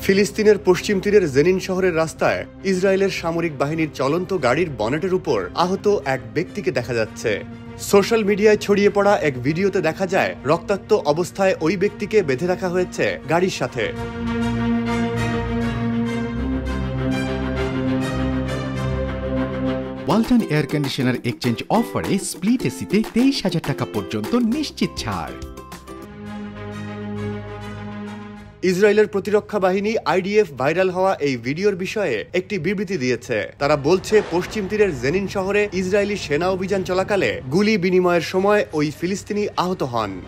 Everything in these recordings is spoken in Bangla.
ফিলিস্তিনের পশ্চিম তীরের জেনিন শহরের রাস্তায় ইসরায়েলের সামরিক বাহিনীর চলন্ত গাড়ির বনেটের উপর আহত এক ব্যক্তিকে দেখা যাচ্ছে। সোশ্যাল মিডিয়ায় ছড়িয়ে পড়া এক ভিডিওতে দেখা যায় রক্তাক্ত অবস্থায় ওই ব্যক্তিকে বেঁধে রাখা হয়েছে গাড়ির সাথে। ওয়ালটন এয়ার কন্ডিশনার এক্সচেঞ্জ অফারে স্প্লিট এসিতে 23,000 টাকা পর্যন্ত নিশ্চিত ছাড়। ইসরায়েলের প্রতিরক্ষা বাহিনী আইডিএফ ভাইরাল হওয়া এই ভিডিওর বিষয়ে একটি বিবৃতি দিয়েছে। তারা বলছে, পশ্চিম তীরের জেনিন শহরে ইসরায়েলি সেনা অভিযান চলাকালে গুলি বিনিময়ের সময় ওই ফিলিস্তিনি আহত হন।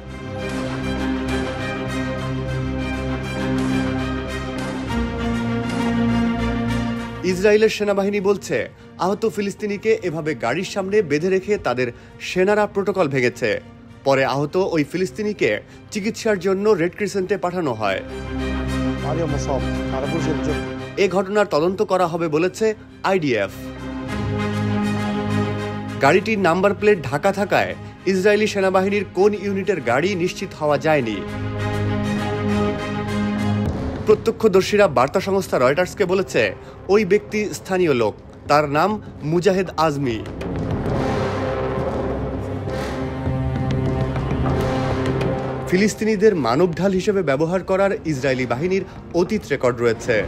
ইসরায়েলের সেনাবাহিনী বলছে, আহত ফিলিস্তিনিকে এভাবে গাড়ির সামনে বেঁধে রেখে তাদের সেনারা প্রোটোকল ভেঙেছে। পরে আহত ওই ফিলিস্তিনিকে চিকিৎসার জন্য রেড ক্রিসেন্টে পাঠানো হয়। এ ঘটনার তদন্ত করা হবে বলেছে আইডিএফ। গাড়িটির নাম্বার প্লেট ঢাকা থাকায় ইসরায়েলি সেনাবাহিনীর কোন ইউনিটের গাড়ি নিশ্চিত হওয়া যায়নি। প্রত্যক্ষদর্শীরা বার্তা সংস্থা রয়টার্সকে বলেছে, ওই ব্যক্তি স্থানীয় লোক, তার নাম মুজাহিদ আজমি। ফিলিস্তিনিদের মানবঢাল হিসেবে ব্যবহার করার ইসরায়েলি বাহিনীর অতীত রেকর্ড রয়েছে।